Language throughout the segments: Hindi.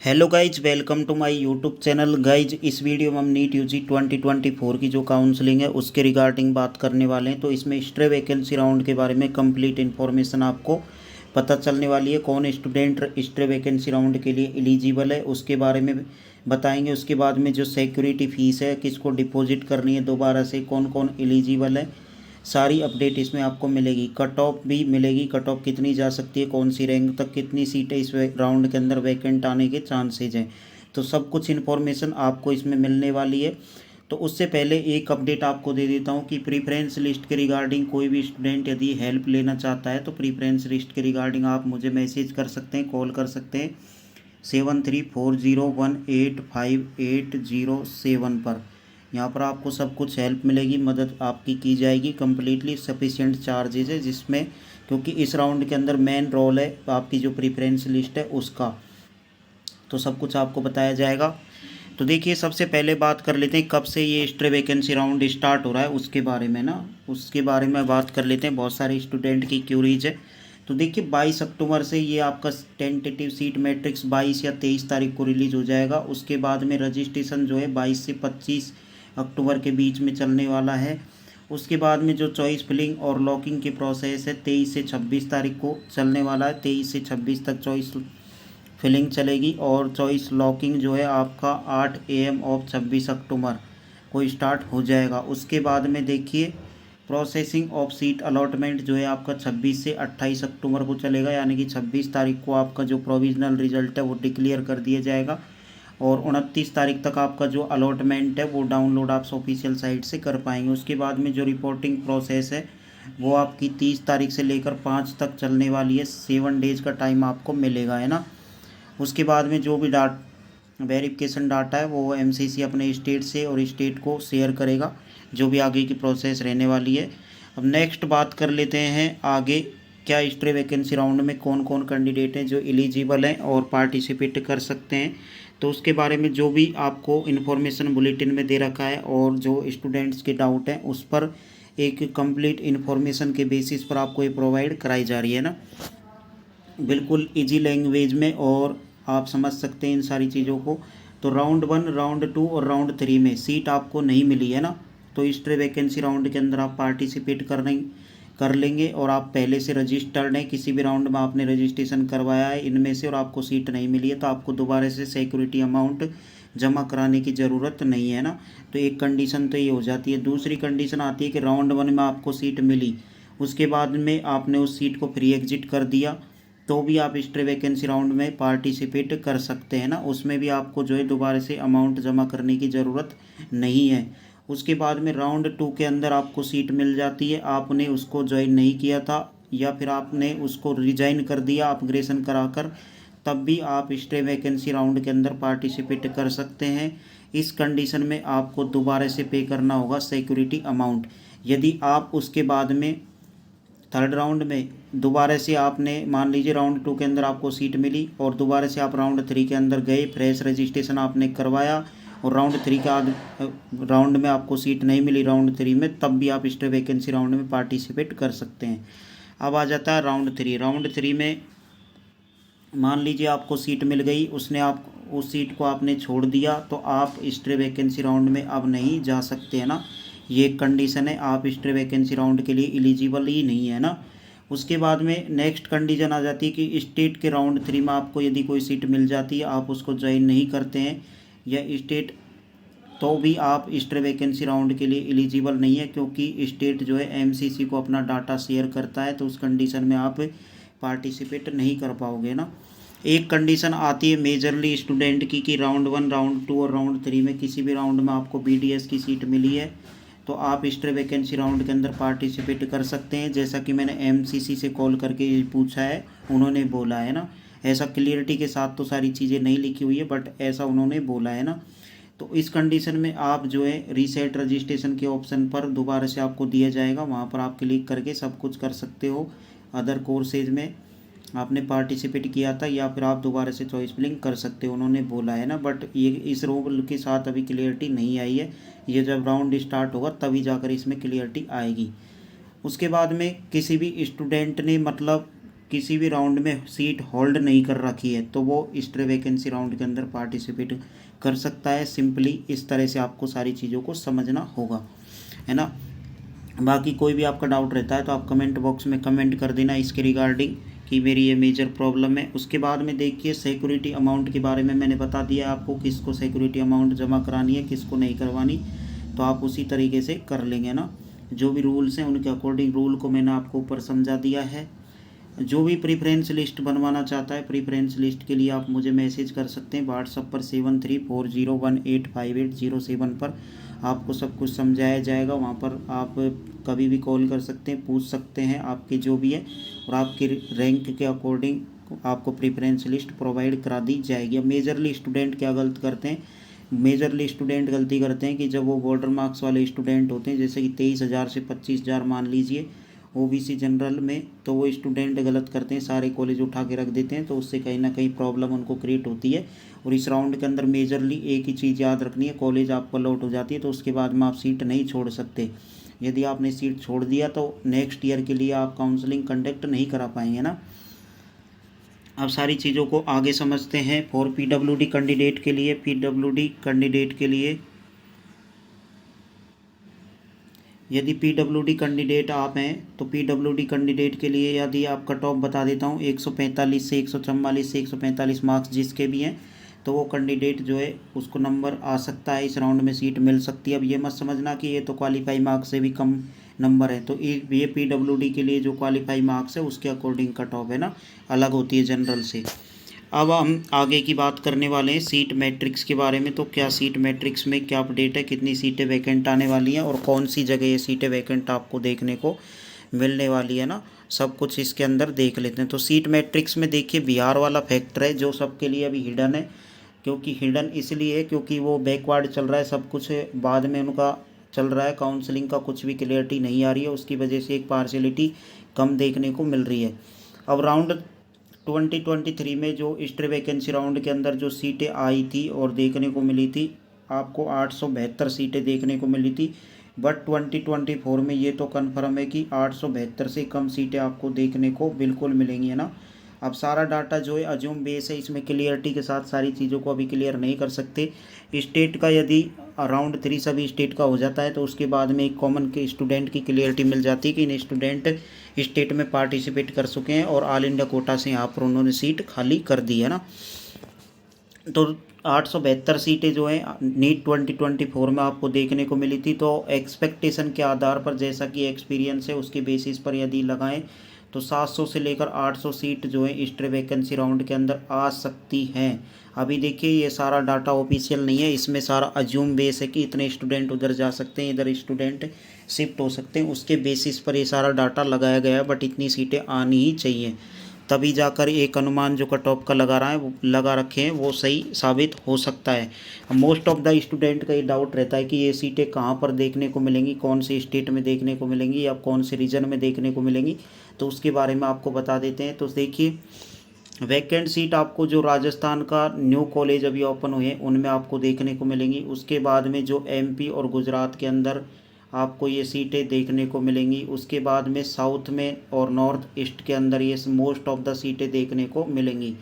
Hello guys, welcome to my YouTube channel. Guys, इस वीडियो में हम नीट यूजी 2024 की जो काउंसलिंग है उसके रिगार्डिंग बात करने वाले हैं। तो इसमें स्ट्रे वैकेंसी राउंड के बारे में कंप्लीट इन्फॉर्मेशन आपको पता चलने वाली है। कौन स्टूडेंट स्ट्रे वैकेंसी राउंड के लिए एलिजिबल है उसके बारे में बताएंगे। उसके बाद में जो सिक्योरिटी फीस है, किसको डिपॉजिट करनी है दोबारा से, कौन कौन एलिजिबल है, सारी अपडेट इसमें आपको मिलेगी। कट ऑफ भी मिलेगी, कट ऑफ कितनी जा सकती है, कौन सी रैंक तक कितनी सीटें इस राउंड के अंदर वैकेंट आने के चांसेज हैं। तो सब कुछ इन्फॉर्मेशन आपको इसमें मिलने वाली है। तो उससे पहले एक अपडेट आपको दे देता हूँ कि प्रीफ्रेंस लिस्ट के रिगार्डिंग कोई भी स्टूडेंट यदि हेल्प लेना चाहता है तो प्रीफ्रेंस लिस्ट के रिगार्डिंग आप मुझे मैसेज कर सकते हैं, कॉल कर सकते हैं 7340185807 पर। यहाँ पर आपको सब कुछ हेल्प मिलेगी, मदद आपकी की जाएगी। कम्प्लीटली सफिशिएंट चार्जेज है जिसमें, क्योंकि इस राउंड के अंदर मेन रोल है आपकी जो प्रीफ्रेंस लिस्ट है उसका, तो सब कुछ आपको बताया जाएगा। तो देखिए, सबसे पहले बात कर लेते हैं कब से ये स्ट्रे वैकेंसी राउंड स्टार्ट हो रहा है उसके बारे में उसके बारे में बात कर लेते हैं। बहुत सारे स्टूडेंट की क्यूरीज है। तो देखिए, 22 अक्टूबर से ये आपका टेंटेटिव सीट मैट्रिक्स 22 या 23 तारीख को रिलीज़ हो जाएगा। उसके बाद में रजिस्ट्रेशन जो है 22 से 25 अक्टूबर के बीच में चलने वाला है। उसके बाद में जो चॉइस फिलिंग और लॉकिंग की प्रोसेस है 23 से 26 तारीख को चलने वाला है। 23 से 26 तक चॉइस फिलिंग चलेगी और चॉइस लॉकिंग जो है आपका 8 AM ऑफ 26 अक्टूबर को स्टार्ट हो जाएगा। उसके बाद में देखिए, प्रोसेसिंग ऑफ सीट अलॉटमेंट जो है आपका 26 से 28 अक्टूबर को चलेगा, यानी कि 26 तारीख को आपका जो प्रोविजनल रिजल्ट है वो डिक्लेयर कर दिया जाएगा और 29 तारीख तक आपका जो अलॉटमेंट है वो डाउनलोड आप ऑफिशियल साइट से कर पाएंगे। उसके बाद में जो रिपोर्टिंग प्रोसेस है वो आपकी 30 तारीख से लेकर 5 तक चलने वाली है। 7 डेज़ का टाइम आपको मिलेगा, है ना। उसके बाद में जो भी वेरिफिकेशन डाटा है वो एमसीसी अपने स्टेट से और स्टेट को शेयर करेगा, जो भी आगे की प्रोसेस रहने वाली है। अब नेक्स्ट बात कर लेते हैं आगे, क्या स्ट्रे वैकेंसी राउंड में कौन कौन कैंडिडेट हैं जो एलिजिबल हैं और पार्टिसिपेट कर सकते हैं। तो उसके बारे में जो भी आपको इन्फॉर्मेशन बुलेटिन में दे रखा है और जो स्टूडेंट्स के डाउट हैं उस पर एक कंप्लीट इन्फॉर्मेशन के बेसिस पर आपको ये प्रोवाइड कराई जा रही है ना, बिल्कुल इजी लैंग्वेज में, और आप समझ सकते हैं इन सारी चीज़ों को। तो राउंड 1, राउंड 2 और राउंड 3 में सीट आपको नहीं मिली है ना, तो स्ट्रे वैकेंसी राउंड के अंदर आप पार्टिसिपेट कर लेंगे और आप पहले से रजिस्टर्ड हैं, किसी भी राउंड में आपने रजिस्ट्रेशन करवाया है इनमें से और आपको सीट नहीं मिली है तो आपको दोबारा से सिक्योरिटी अमाउंट जमा कराने की ज़रूरत नहीं है ना। तो एक कंडीशन तो ये हो जाती है। दूसरी कंडीशन आती है कि राउंड 1 में आपको सीट मिली, उसके बाद में आपने उस सीट को फ्री एग्जिट कर दिया तो भी आप स्ट्रे वैकेंसी राउंड में पार्टिसिपेट कर सकते हैं ना। उसमें भी आपको जो है दोबारा से अमाउंट जमा करने की ज़रूरत नहीं है। उसके बाद में राउंड 2 के अंदर आपको सीट मिल जाती है, आपने उसको ज्वाइन नहीं किया था या फिर आपने उसको रिजाइन कर दिया अपग्रेडेशन कराकर, तब भी आप स्ट्रे वैकेंसी राउंड के अंदर पार्टिसिपेट कर सकते हैं। इस कंडीशन में आपको दोबारा से पे करना होगा सिक्योरिटी अमाउंट। यदि आप उसके बाद में थर्ड राउंड में दोबारा से आपने, मान लीजिए राउंड 2 के अंदर आपको सीट मिली और दोबारा से आप राउंड 3 के अंदर गए, फ्रेश रजिस्ट्रेशन आपने करवाया और राउंड 3 का राउंड में आपको सीट नहीं मिली राउंड 3 में, तब भी आप स्ट्रे वैकेंसी राउंड में पार्टिसिपेट कर सकते हैं। अब आ जाता है राउंड 3। राउंड 3 में मान लीजिए आपको सीट मिल गई, उसने आप उस सीट को आपने छोड़ दिया तो आप स्ट्रे वैकेंसी राउंड में अब नहीं जा सकते हैं ना। ये एक कंडीशन है, आप स्ट्रे वैकेंसी राउंड के लिए एलिजिबल ही नहीं है ना। उसके बाद में नेक्स्ट कंडीशन आ जाती है कि स्टेट के राउंड 3 में आपको यदि कोई सीट मिल जाती है, आप उसको ज्वाइन नहीं करते हैं या स्टेट, तो भी आप स्ट्रे वैकेंसी राउंड के लिए एलिजिबल नहीं है, क्योंकि स्टेट जो है एमसीसी को अपना डाटा शेयर करता है, तो उस कंडीशन में आप पार्टिसिपेट नहीं कर पाओगे ना। एक कंडीशन आती है मेजरली स्टूडेंट की कि राउंड 1, राउंड 2 और राउंड 3 में किसी भी राउंड में आपको बीडीएस की सीट मिली है तो आप स्ट्रे वैकेंसी राउंड के अंदर पार्टिसिपेट कर सकते हैं। जैसा कि मैंने एमसीसी से कॉल करके पूछा है, उन्होंने बोला है ना। ऐसा क्लियरिटी के साथ तो सारी चीज़ें नहीं लिखी हुई है, बट ऐसा उन्होंने बोला है ना। तो इस कंडीशन में आप जो है रीसेट रजिस्ट्रेशन के ऑप्शन पर दोबारा से आपको दिया जाएगा, वहाँ पर आप क्लिक करके सब कुछ कर सकते हो। अदर कोर्सेज में आपने पार्टिसिपेट किया था या फिर आप दोबारा से चॉइस फिलिंग कर सकते हो, उन्होंने बोला है ना। बट ये इस रूल के साथ अभी क्लियरिटी नहीं आई है, ये जब राउंड स्टार्ट होगा तभी जाकर इसमें क्लियरिटी आएगी। उसके बाद में किसी भी स्टूडेंट ने, मतलब किसी भी राउंड में सीट होल्ड नहीं कर रखी है तो वो स्ट्रे वैकेंसी राउंड के अंदर पार्टिसिपेट कर सकता है। सिंपली इस तरह से आपको सारी चीज़ों को समझना होगा, है ना। बाकी कोई भी आपका डाउट रहता है तो आप कमेंट बॉक्स में कमेंट कर देना इसके रिगार्डिंग कि मेरी ये मेजर प्रॉब्लम है। उसके बाद में देखिए सिक्योरिटी अमाउंट के बारे में मैंने बता दिया आपको, किसको सिक्योरिटी अमाउंट जमा करानी है, किसको नहीं करवानी, तो आप उसी तरीके से कर लेंगे ना। जो भी रूल्स हैं उनके अकॉर्डिंग रूल को मैंने आपको ऊपर समझा दिया है। जो भी प्रीफ्रेंस लिस्ट बनवाना चाहता है, प्रीफ्रेंस लिस्ट के लिए आप मुझे मैसेज कर सकते हैं व्हाट्सअप पर 7340185807 पर। आपको सब कुछ समझाया जाएगा। वहाँ पर आप कभी भी कॉल कर सकते हैं, पूछ सकते हैं आपके जो भी है, और आपके रैंक के अकॉर्डिंग आपको प्रीफ्रेंस लिस्ट प्रोवाइड करा दी जाएगी। अब मेजरली स्टूडेंट क्या गलत करते हैं, मेजरली स्टूडेंट गलती करते हैं कि जब वो बॉर्डर मार्क्स वाले स्टूडेंट होते हैं, जैसे कि 23,000 से 25,000 मान लीजिए ओबीसी जनरल में, तो वो स्टूडेंट गलत करते हैं, सारे कॉलेज उठा के रख देते हैं, तो उससे कहीं ना कहीं प्रॉब्लम उनको क्रिएट होती है। और इस राउंड के अंदर मेजरली एक ही चीज़ याद रखनी है, कॉलेज आपको अलॉट हो जाती है तो उसके बाद में आप सीट नहीं छोड़ सकते। यदि आपने सीट छोड़ दिया तो नेक्स्ट ईयर के लिए आप काउंसलिंग कंडक्ट नहीं करा पाएंगे ना। अब सारी चीज़ों को आगे समझते हैं। फॉर पीडब्ल्यूडी कैंडिडेट के लिए, पीडब्ल्यूडी कैंडिडेट के लिए, यदि पीडब्ल्यूडी कैंडिडेट आप हैं तो पीडब्ल्यूडी कैंडिडेट के लिए यदि आप कट ऑफ बता देता हूँ 145 से 144 से 145 मार्क्स जिसके भी हैं, तो वो कैंडिडेट जो है उसको नंबर आ सकता है, इस राउंड में सीट मिल सकती है। अब ये मत समझना कि ये तो क्वालिफाई मार्क्स से भी कम नंबर है, तो ये पीडब्ल्यूडी के लिए जो क्वालिफाई मार्क्स है उसके अकॉर्डिंग कट ऑफ है ना, अलग होती है जनरल से। अब हम आगे की बात करने वाले हैं सीट मैट्रिक्स के बारे में। तो क्या सीट मैट्रिक्स में क्या अपडेट है, कितनी सीटें वैकेंट आने वाली हैं और कौन सी जगह ये सीटें वैकेंट आपको देखने को मिलने वाली है ना, सब कुछ इसके अंदर देख लेते हैं। तो सीट मैट्रिक्स में देखिए बिहार वाला फैक्टर है जो सबके लिए अभी हिडन है, क्योंकि हिडन इसलिए है क्योंकि वो बैकवर्ड चल रहा है, सब कुछ बाद में उनका चल रहा है, काउंसलिंग का कुछ भी क्लियरिटी नहीं आ रही है, उसकी वजह से एक पार्शियलिटी कम देखने को मिल रही है। अब राउंड 2023 में जो स्ट्रे वैकेंसी राउंड के अंदर जो सीटें आई थी और देखने को मिली थी, आपको 872 सीटें देखने को मिली थी, बट 2024 में ये तो कन्फर्म है कि 872 से कम सीटें आपको देखने को बिल्कुल मिलेंगी, है ना। अब सारा डाटा जो है अज्यूम बेस है, इसमें क्लियरिटी के साथ सारी चीज़ों को अभी क्लियर नहीं कर सकते। स्टेट का यदि राउंड 3 सभी स्टेट का हो जाता है तो उसके बाद में एक कॉमन के स्टूडेंट की क्लियरिटी मिल जाती है कि इन स्टूडेंट स्टेट में पार्टिसिपेट कर चुके हैं और ऑल इंडिया कोटा से यहाँ पर उन्होंने सीट खाली कर दी है ना। तो 872 सीटें जो है नीट 2024 में आपको देखने को मिली थी। तो एक्सपेक्टेशन के आधार पर, जैसा कि एक्सपीरियंस है उसके बेसिस पर यदि लगाएं तो 700 से लेकर 800 सीट जो है स्ट्रे वैकेंसी राउंड के अंदर आ सकती हैं। अभी देखिए ये सारा डाटा ऑफिशियल नहीं है, इसमें सारा अज्यूम बेस है कि इतने स्टूडेंट उधर जा सकते हैं, इधर स्टूडेंट शिफ्ट हो सकते हैं, उसके बेसिस पर ये सारा डाटा लगाया गया है। बट इतनी सीटें आनी ही चाहिए, तभी जाकर एक अनुमान जो कट ऑफ का लगा रखे हैं वो सही साबित हो सकता है। मोस्ट ऑफ द स्टूडेंट का ये डाउट रहता है कि ये सीटें कहाँ पर देखने को मिलेंगी, कौन से स्टेट में देखने को मिलेंगी या कौन से रीजन में देखने को मिलेंगी, तो उसके बारे में आपको बता देते हैं। तो देखिए वैकेंट सीट आपको जो राजस्थान का न्यू कॉलेज अभी ओपन हुए हैं उनमें आपको देखने को मिलेंगी। उसके बाद में जो एमपी और गुजरात के अंदर आपको ये सीटें देखने को मिलेंगी। उसके बाद में साउथ में और नॉर्थ ईस्ट के अंदर ये मोस्ट ऑफ द सीटें देखने को मिलेंगी।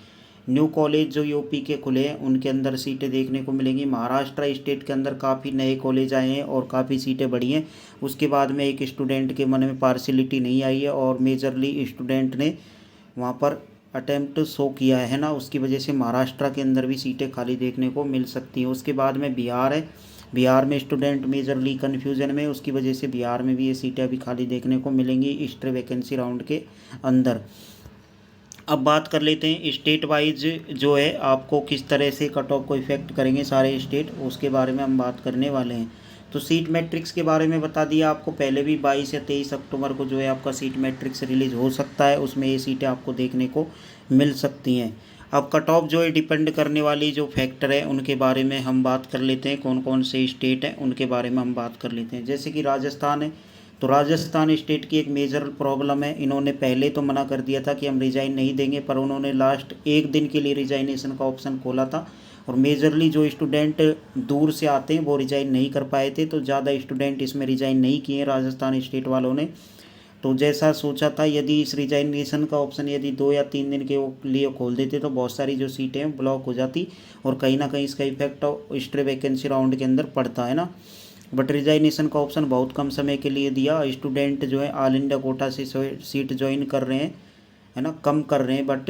न्यू कॉलेज जो यूपी के खुले हैं उनके अंदर सीटें देखने को मिलेंगी। महाराष्ट्र स्टेट के अंदर काफ़ी नए कॉलेज आए हैं और काफ़ी सीटें बढ़ी हैं। उसके बाद में एक स्टूडेंट के मन में पार्शियलिटी नहीं आई है और मेजरली स्टूडेंट ने वहाँ पर अटेम्प्ट शो किया है ना, उसकी वजह से महाराष्ट्र के अंदर भी सीटें खाली देखने को मिल सकती हैं। उसके बाद में बिहार है, बिहार में स्टूडेंट मेजरली कन्फ्यूजन में, उसकी वजह से बिहार में भी ये सीटें अभी खाली देखने को मिलेंगी स्ट्रे वैकेंसी राउंड के अंदर। अब बात कर लेते हैं स्टेट वाइज जो है आपको किस तरह से कट ऑफ को इफेक्ट करेंगे सारे स्टेट, उसके बारे में हम बात करने वाले हैं। तो सीट मैट्रिक्स के बारे में बता दिया आपको पहले भी, 22 या 23 अक्टूबर को जो है आपका सीट मैट्रिक्स रिलीज़ हो सकता है, उसमें ये सीटें आपको देखने को मिल सकती हैं। अब कट ऑफ जो है डिपेंड करने वाली जो फैक्टर है उनके बारे में हम बात कर लेते हैं, कौन कौन से स्टेट हैं उनके बारे में हम बात कर लेते हैं। जैसे कि राजस्थान है, तो राजस्थान स्टेट की एक मेजर प्रॉब्लम है, इन्होंने पहले तो मना कर दिया था कि हम रिज़ाइन नहीं देंगे, पर उन्होंने लास्ट एक दिन के लिए रिज़ाइनेशन का ऑप्शन खोला था और मेजरली जो स्टूडेंट दूर से आते हैं वो रिज़ाइन नहीं कर पाए थे, तो ज़्यादा स्टूडेंट इसमें रिज़ाइन नहीं किए राजस्थान स्टेट वालों ने। तो जैसा सोचा था, यदि इस रिजाइनेशन का ऑप्शन यदि 2 या 3 दिन के लिए खोल देते तो बहुत सारी जो सीटें हैं ब्लॉक हो जाती और कहीं ना कहीं इसका इफेक्ट स्ट्रे वैकेंसी राउंड के अंदर पड़ता है ना। बट रिजाइनेशन का ऑप्शन बहुत कम समय के लिए दिया। स्टूडेंट जो है ऑल इंडिया कोटा से सीट ज्वाइन कर रहे हैं, है ना, कम कर रहे हैं, बट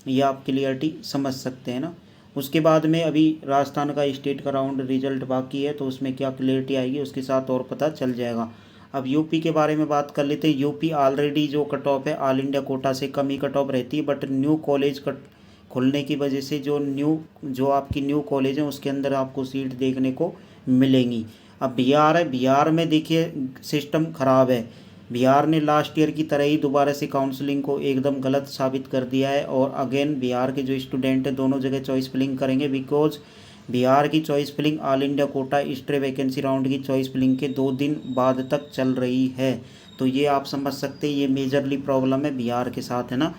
ये आप क्लियरिटी समझ सकते हैं ना। उसके बाद में अभी राजस्थान का स्टेट का राउंड रिजल्ट बाकी है, तो उसमें क्या क्लियरिटी आएगी उसके साथ और पता चल जाएगा। अब यूपी के बारे में बात कर लेते हैं। यूपी ऑलरेडी जो कट ऑफ है ऑल इंडिया कोटा से कम ही कट ऑफ रहती है, बट न्यू कॉलेज कट खुलने की वजह से जो आपकी न्यू कॉलेज है उसके अंदर आपको सीट देखने को मिलेंगी। अब बिहार है, बिहार में देखिए सिस्टम ख़राब है। बिहार ने लास्ट ईयर की तरह ही दोबारा से काउंसलिंग को एकदम गलत साबित कर दिया है, और अगेन बिहार के जो स्टूडेंट हैं दोनों जगह चॉइस फिलिंग करेंगे, बिकॉज बिहार की choice filling all India quota stray vacancy round की चॉइस फिलिंग के 2 दिन बाद तक चल रही है। तो ये आप समझ सकते हैं, ये मेजरली प्रॉब्लम है बिहार के साथ, है ना।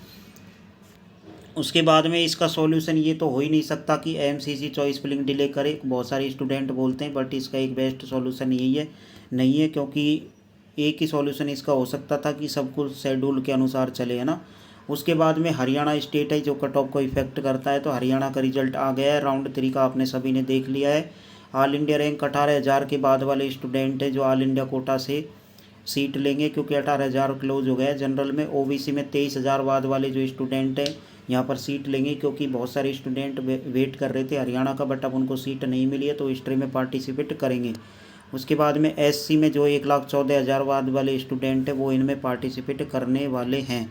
उसके बाद में इसका सॉल्यूशन ये तो हो ही नहीं सकता कि एमसीसी चॉइस फिलिंग डिले करे, बहुत सारे स्टूडेंट बोलते हैं, बट इसका एक बेस्ट सॉल्यूशन यही है नहीं है, क्योंकि एक ही सॉल्यूशन इसका हो सकता था कि सब कुछ शेड्यूल के अनुसार चले, है ना। उसके बाद में हरियाणा स्टेट है जो कट ऑफ को इफेक्ट करता है, तो हरियाणा का रिजल्ट आ गया है। राउंड 3 का आपने सभी ने देख लिया है। ऑल इंडिया रैंक 18,000 के बाद वाले स्टूडेंट है जो ऑल इंडिया कोटा से सीट लेंगे, क्योंकि 18,000 क्लोज हो गया है जनरल में। ओबीसी में 23,000 बाद वाले जो स्टूडेंट हैं यहाँ पर सीट लेंगे, क्योंकि बहुत सारे स्टूडेंट वेट कर रहे थे हरियाणा का, बट अब उनको सीट नहीं मिली है तो स्ट्रीम में पार्टिसिपेट करेंगे। उसके बाद में एससी में जो 1,14,000 बाद वाले स्टूडेंट हैं वो इनमें पार्टिसिपेट करने वाले हैं।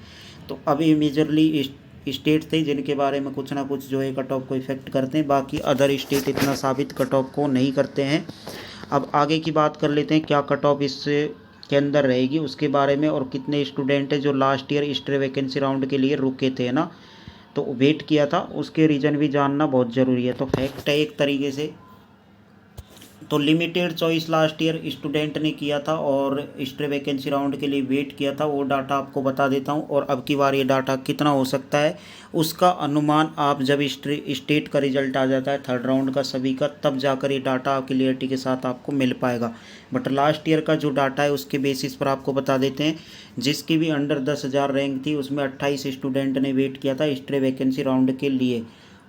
तो अब ये मेजरली स्टेट थे जिनके बारे में कुछ ना कुछ जो है कट ऑफ को इफेक्ट करते हैं, बाकी अदर स्टेट इतना साबित कट ऑफ को नहीं करते हैं। अब आगे की बात कर लेते हैं, क्या कट ऑफ इससे के अंदर रहेगी उसके बारे में, और कितने स्टूडेंट हैं जो last year stray vacancy round के लिए रुके थे ना, तो वेट किया था, उसके रीज़न भी जानना बहुत ज़रूरी है। तो फैक्ट है एक तरीके से, तो limited choice last year student ने किया था और स्ट्रे वैकेंसी राउंड के लिए वेट किया था, वो डाटा आपको बता देता हूँ। और अब की बार ये डाटा कितना हो सकता है उसका अनुमान आप जब स्टेट का रिजल्ट आ जाता है थर्ड राउंड का सभी का, तब जाकर ये डाटा क्लियरिटी के साथ आपको मिल पाएगा। बट लास्ट ईयर का जो डाटा है उसके बेसिस पर आपको बता देते हैं। जिसकी भी अंडर 10,000 रैंक थी उसमें 28 स्टूडेंट ने वेट किया था स्ट्रे वैकेंसी राउंड के लिए।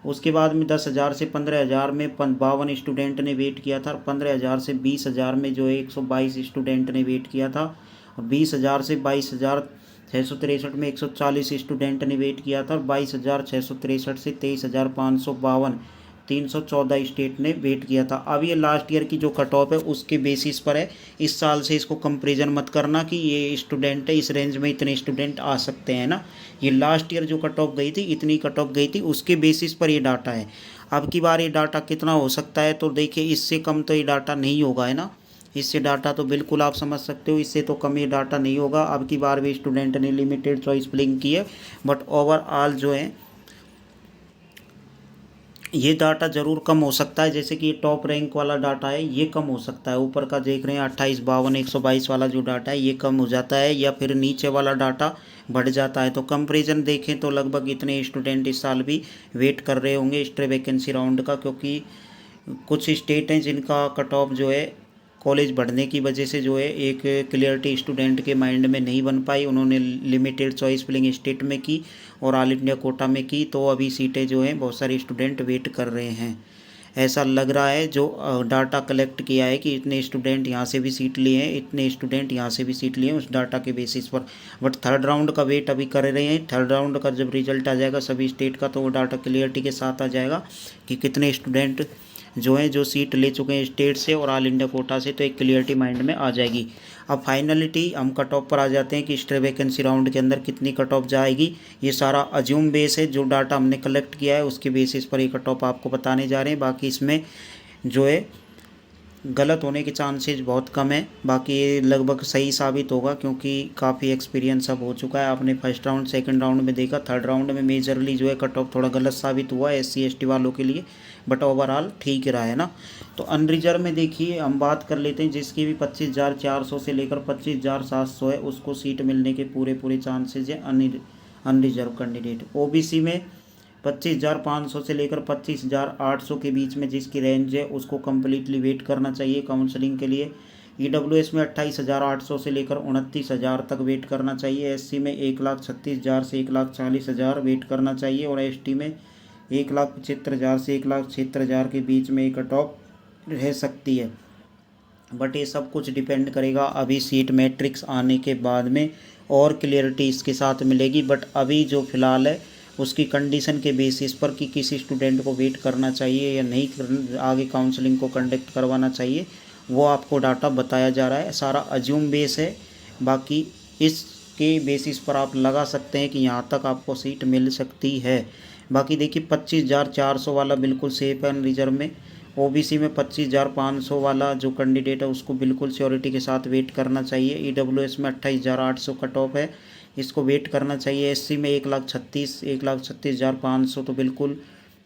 उसके बाद में 10,000 से 15,000 में 52 स्टूडेंट ने वेट किया था, और 15,000 से 20,000 में जो है 122 स्टूडेंट ने वेट किया था, और 20,000 से 22,663 में 140 स्टूडेंट ने वेट किया था, और 22,663 से 23,552 314 स्टेट ने वेट किया था। अब ये लास्ट ईयर की जो कट ऑफ है उसके बेसिस पर है, इस साल से इसको कंपेरिजन मत करना कि ये स्टूडेंट है इस रेंज में इतने स्टूडेंट आ सकते हैं ना। ये लास्ट ईयर जो कट ऑफ गई थी इतनी कट ऑफ गई थी, उसके बेसिस पर ये डाटा है। अब की बार ये डाटा कितना हो सकता है, तो देखिए इससे कम तो ये डाटा नहीं होगा, है ना। इससे डाटा तो बिल्कुल आप समझ सकते हो, इससे तो कम ये डाटा नहीं होगा। अब की बार भी स्टूडेंट ने लिमिटेड चॉइस फिलिंग की है, बट ओवरऑल जो है ये डाटा ज़रूर कम हो सकता है। जैसे कि टॉप रैंक वाला डाटा है ये कम हो सकता है, ऊपर का देख रहे हैं 28, 52, 122 वाला जो डाटा है ये कम हो जाता है, या फिर नीचे वाला डाटा बढ़ जाता है। तो कंपैरिजन देखें तो लगभग इतने स्टूडेंट इस साल भी वेट कर रहे होंगे स्ट्रे वैकेंसी राउंड का, क्योंकि कुछ स्टेट हैं जिनका कट ऑफ जो है कॉलेज बढ़ने की वजह से जो है एक क्लियरिटी स्टूडेंट के माइंड में नहीं बन पाई, उन्होंने लिमिटेड चॉइस फिलिंग स्टेट में की और ऑल इंडिया कोटा में की, तो अभी सीटें जो हैं बहुत सारे स्टूडेंट वेट कर रहे हैं। ऐसा लग रहा है जो डाटा कलेक्ट किया है कि इतने स्टूडेंट यहाँ से भी सीट लिए हैं, इतने स्टूडेंट यहाँ से भी सीट लिए हैं, उस डाटा के बेसिस पर। बट थर्ड राउंड का वेट अभी कर रहे हैं। थर्ड राउंड का जब रिजल्ट आ जाएगा सभी स्टेट का, तो वो डाटा क्लियरिटी के साथ आ जाएगा कि कितने स्टूडेंट जो हैं जो सीट ले चुके हैं स्टेट से और ऑल इंडिया कोटा से, तो एक क्लियरिटी माइंड में आ जाएगी। अब फाइनलिटी हम कट ऑफ पर आ जाते हैं कि स्ट्रे वैकेंसी राउंड के अंदर कितनी कट ऑफ जाएगी। ये सारा अज्यूम बेस है, जो डाटा हमने कलेक्ट किया है उसके बेसिस पर ये कट ऑफ आपको बताने जा रहे हैं। बाकी इसमें जो है गलत होने के चांसेस बहुत कम है, बाकी ये लगभग सही साबित होगा क्योंकि काफ़ी एक्सपीरियंस अब हो चुका है। आपने फर्स्ट राउंड सेकंड राउंड में देखा, थर्ड राउंड में मेजरली जो है कट ऑफ थोड़ा गलत साबित हुआ SC ST वालों के लिए, बट ओवरऑल ठीक रहा है ना। तो अनरिजर्व में देखिए हम बात कर लेते हैं, जिसकी भी 25,400 से लेकर 25,700 है उसको सीट मिलने के पूरे चांसेज है अनरिजर्व कैंडिडेट। OBC में 25,500 से लेकर 25,800 के बीच में जिसकी रेंज है उसको कम्प्लीटली वेट करना चाहिए काउंसलिंग के लिए। EWS में 28,800 से लेकर 29,000 तक वेट करना चाहिए। SC में 1,36,000 से 1,40,000 वेट करना चाहिए और ST में 1,75,000 से 1,76,000 के बीच में कट ऑफ रह सकती है। बट ये सब कुछ डिपेंड करेगा अभी सीट मैट्रिक्स आने के बाद में, और क्लियरिटी इसके साथ मिलेगी। बट अभी जो फ़िलहाल है उसकी कंडीशन के बेसिस पर कि किसी स्टूडेंट को वेट करना चाहिए या नहीं, आगे काउंसलिंग को कंडक्ट करवाना चाहिए, वो आपको डाटा बताया जा रहा है। सारा अज्यूम बेस है, बाकी इसके बेसिस पर आप लगा सकते हैं कि यहाँ तक आपको सीट मिल सकती है। बाकी देखिए 25,400 वाला बिल्कुल सेफ है रिजर्व में। OBC में 25,500 वाला जो कैंडिडेट है उसको बिल्कुल श्योरिटी के साथ वेट करना चाहिए। EWS में 28,800 कट ऑफ है, इसको वेट करना चाहिए। SC में 1,36,500 तो बिल्कुल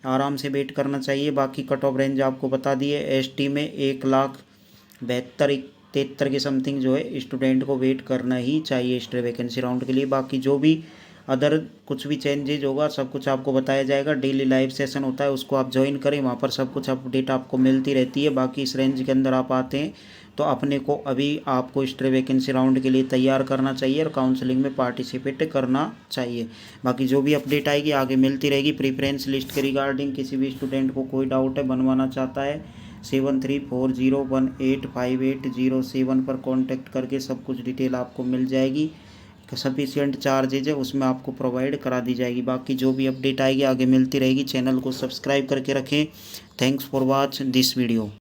आराम से वेट करना चाहिए। बाकी कट ऑफ रेंज आपको बता दिए। ST में 1,72,73 के समथिंग जो है स्टूडेंट को वेट करना ही चाहिए इस वैकेंसी राउंड के लिए। बाकी जो भी अदर कुछ भी चेंजेज होगा सब कुछ आपको बताया जाएगा। डेली लाइव सेशन होता है, उसको आप ज्वाइन करें, वहाँ पर सब कुछ अपडेट आपको मिलती रहती है। बाकी इस रेंज के अंदर आप आते हैं तो अपने को अभी आपको इस वैकेंसी राउंड के लिए तैयार करना चाहिए और काउंसलिंग में पार्टिसिपेट करना चाहिए। बाकी जो भी अपडेट आएगी आगे मिलती रहेगी। प्रेफरेंस लिस्ट के रिगार्डिंग किसी भी स्टूडेंट को कोई डाउट है, बनवाना चाहता है, 7340185807 पर कॉन्टैक्ट करके सब कुछ डिटेल आपको मिल जाएगी। सफिशिएंट चार्जेज है उसमें आपको प्रोवाइड करा दी जाएगी। बाकी जो भी अपडेट आएगी आगे मिलती रहेगी। चैनल को सब्सक्राइब करके रखें। Thanks for watch this video.